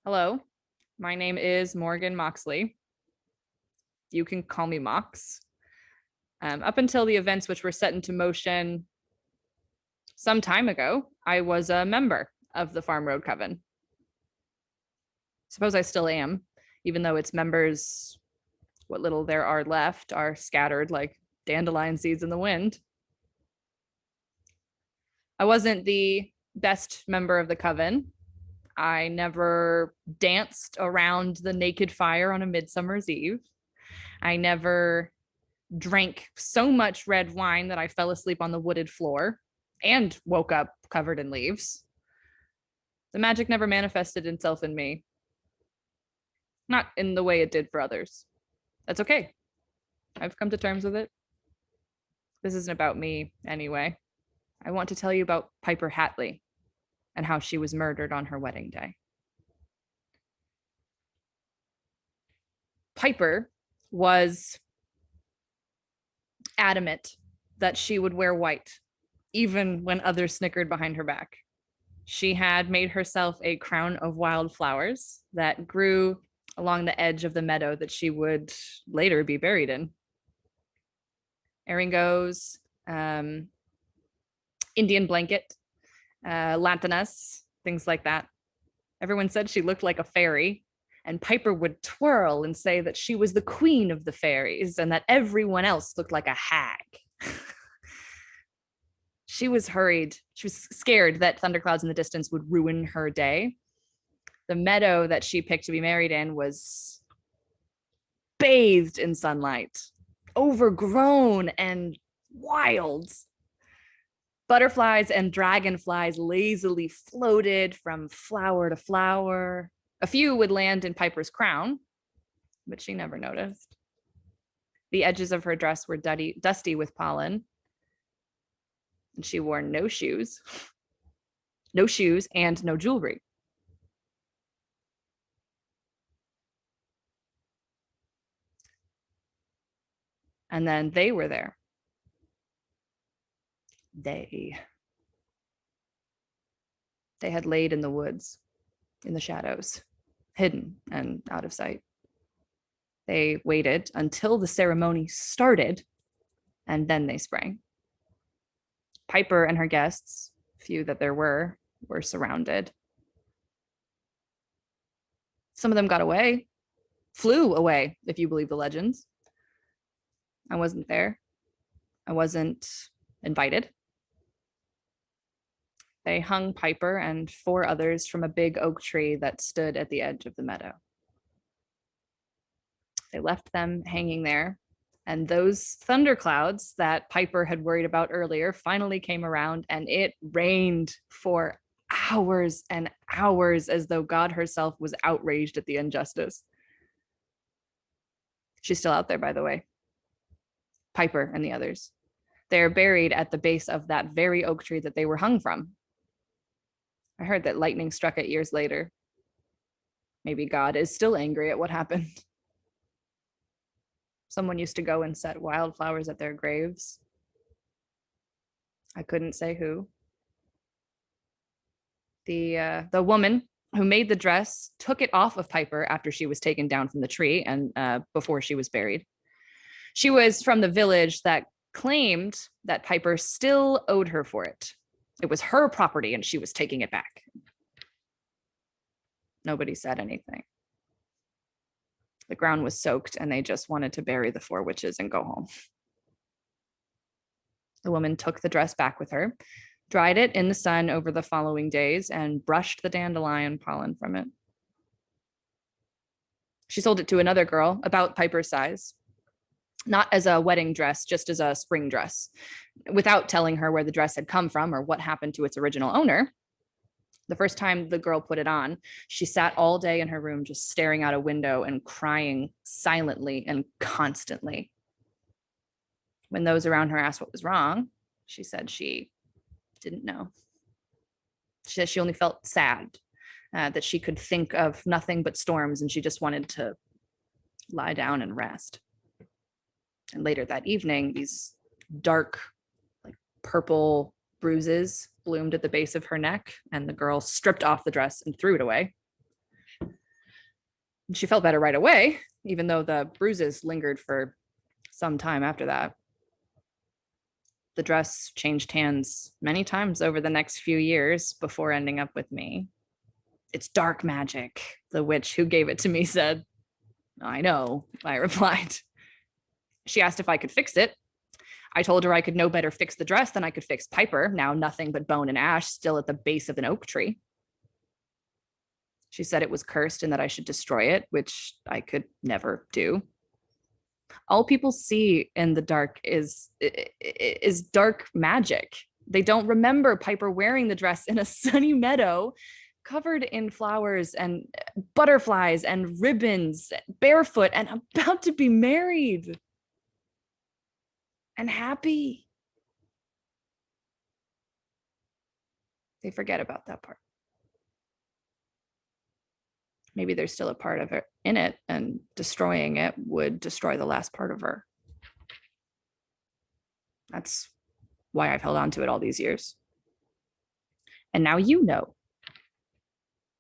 Hello, my name is Morgan Moxley. You can call me Mox. Up until the events which were set into motion some time ago, I was a member of the Farm Road Coven. Suppose I still am, even though its members, what little there are left, are scattered like dandelion seeds in the wind. I wasn't the best member of the coven. I never danced around the naked fire on a midsummer's eve. I never drank so much red wine that I fell asleep on the wooded floor and woke up covered in leaves. The magic never manifested itself in me, not in the way it did for others. That's okay. I've come to terms with it. This isn't about me anyway. I want to tell you about Piper Hatley and how she was murdered on her wedding day. Piper was adamant that she would wear white, even when others snickered behind her back. She had made herself a crown of wildflowers that grew along the edge of the meadow that she would later be buried in. Eringos, Indian blanket, lantanas, things like that. Everyone said she looked like a fairy, and Piper would twirl and say that she was the queen of the fairies and that everyone else looked like a hag. She was hurried. She was scared that thunderclouds in the distance would ruin her day. The meadow that she picked to be married in was bathed in sunlight, overgrown and wild. Butterflies and dragonflies lazily floated from flower to flower. A few would land in Piper's crown, but she never noticed. The edges of her dress were dusty with pollen, and she wore no shoes and no jewelry. And then they were there. They had laid in the woods, in the shadows, hidden and out of sight. They waited until the ceremony started, and then they sprang. Piper and her guests, few that there were surrounded. Some of them got away, flew away, if you believe the legends. I wasn't there. I wasn't invited. They hung Piper and 4 others from a big oak tree that stood at the edge of the meadow. They left them hanging there, and those thunderclouds that Piper had worried about earlier finally came around, and it rained for hours and hours as though God herself was outraged at the injustice. She's still out there, by the way. Piper and the others. They're buried at the base of that very oak tree that they were hung from. I heard that lightning struck it years later. Maybe God is still angry at what happened. Someone used to go and set wildflowers at their graves. I couldn't say who. The woman who made the dress took it off of Piper after she was taken down from the tree and before she was buried. She was from the village that claimed that Piper still owed her for it. It was her property and she was taking it back. Nobody said anything. The ground was soaked and they just wanted to bury the 4 witches and go home. The woman took the dress back with her, dried it in the sun over the following days, and brushed the dandelion pollen from it. She sold it to another girl about Piper's size, not as a wedding dress, just as a spring dress, without telling her where the dress had come from or what happened to its original owner. The first time the girl put it on, she sat all day in her room just staring out a window and crying silently and constantly. When those around her asked what was wrong, she said she didn't know. She said she only felt sad, that she could think of nothing but storms and she just wanted to lie down and rest. And later that evening, these dark, like purple bruises bloomed at the base of her neck, and the girl stripped off the dress and threw it away. She felt better right away, even though the bruises lingered for some time after that. The dress changed hands many times over the next few years before ending up with me. It's dark magic, the witch who gave it to me said. I know, I replied. She asked if I could fix it. I told her I could no better fix the dress than I could fix Piper, now nothing but bone and ash, still at the base of an oak tree. She said it was cursed and that I should destroy it, which I could never do. All people see in the dark is dark magic. They don't remember Piper wearing the dress in a sunny meadow, covered in flowers and butterflies and ribbons, barefoot and about to be married and happy. They forget about that part. Maybe there's still a part of it in it, and destroying it would destroy the last part of her. That's why I've held on to it all these years. And now you know.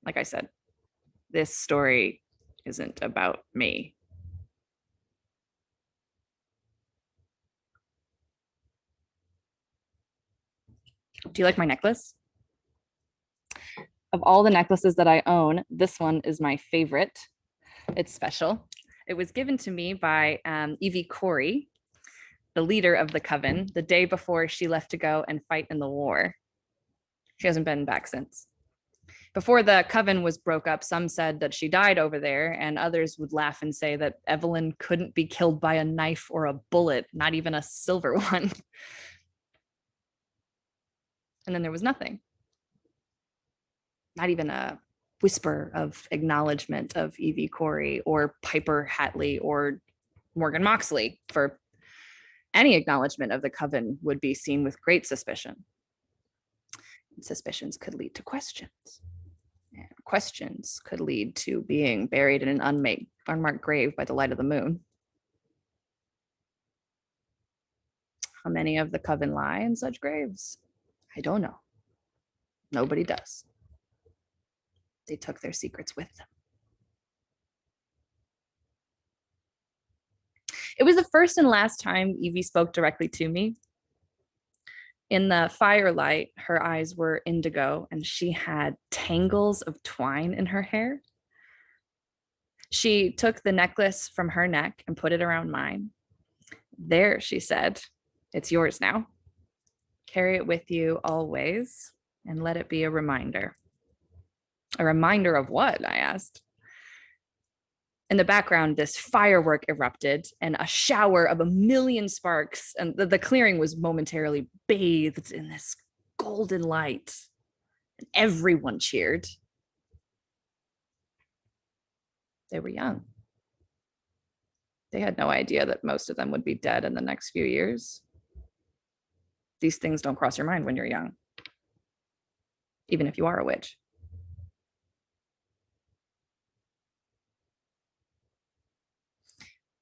Like I said, this story isn't about me. Do you like my necklace? Of all the necklaces that I own, this one is my favorite. It's special. It was given to me by Evie Corey, the leader of the coven, the day before she left to go and fight in the war. She hasn't been back since. Before the coven was broke up, some said that she died over there, and others would laugh and say that Evelyn couldn't be killed by a knife or a bullet, not even a silver one. And then there was nothing. Not even a whisper of acknowledgement of Evie Corey or Piper Hatley or Morgan Moxley. For any acknowledgement of the coven would be seen with great suspicion. And suspicions could lead to questions. And questions could lead to being buried in an unmarked grave by the light of the moon. How many of the coven lie in such graves? I don't know. Nobody does. They took their secrets with them. It was the first and last time Evie spoke directly to me. In the firelight, her eyes were indigo and she had tangles of twine in her hair. She took the necklace from her neck and put it around mine. There, she said, it's yours now. Carry it with you always and let it be a reminder. A reminder of what? I asked. In the background, this firework erupted and a shower of a million sparks, and the clearing was momentarily bathed in this golden light. And everyone cheered. They were young. They had no idea that most of them would be dead in the next few years. These things don't cross your mind when you're young, even if you are a witch.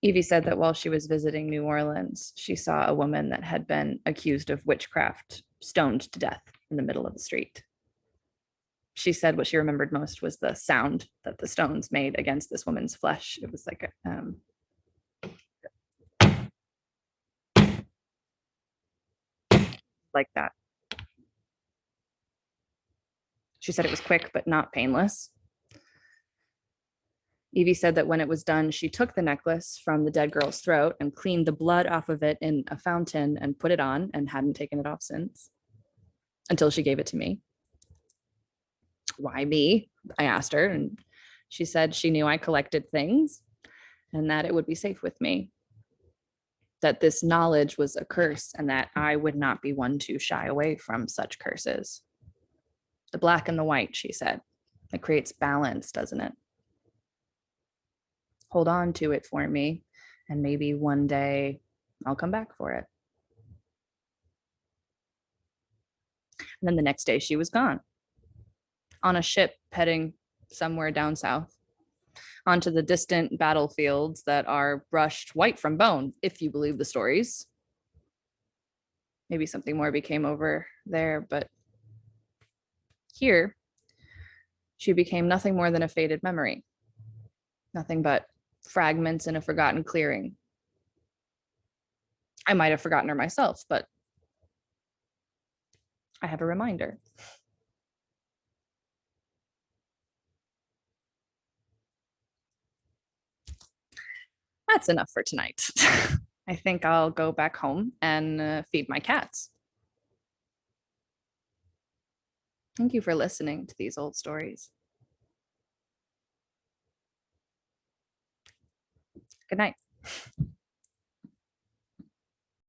Evie said that while she was visiting New Orleans, she saw a woman that had been accused of witchcraft stoned to death in the middle of the street. She said what she remembered most was the sound that the stones made against this woman's flesh. It was like like that. She said it was quick, but not painless. Evie said that when it was done, she took the necklace from the dead girl's throat and cleaned the blood off of it in a fountain and put it on and hadn't taken it off since, until she gave it to me. Why me? I asked her, and she said she knew I collected things and that it would be safe with me, that this knowledge was a curse and that I would not be one to shy away from such curses. The black and the white, she said. It creates balance, doesn't it? Hold on to it for me, and maybe one day I'll come back for it. And then the next day she was gone, on a ship heading somewhere down south, onto the distant battlefields that are brushed white from bone, if you believe the stories. Maybe something more became over there, but here she became nothing more than a faded memory. Nothing but fragments in a forgotten clearing. I might have forgotten her myself, but I have a reminder. That's enough for tonight. I think I'll go back home and feed my cats. Thank you for listening to these old stories. Good night.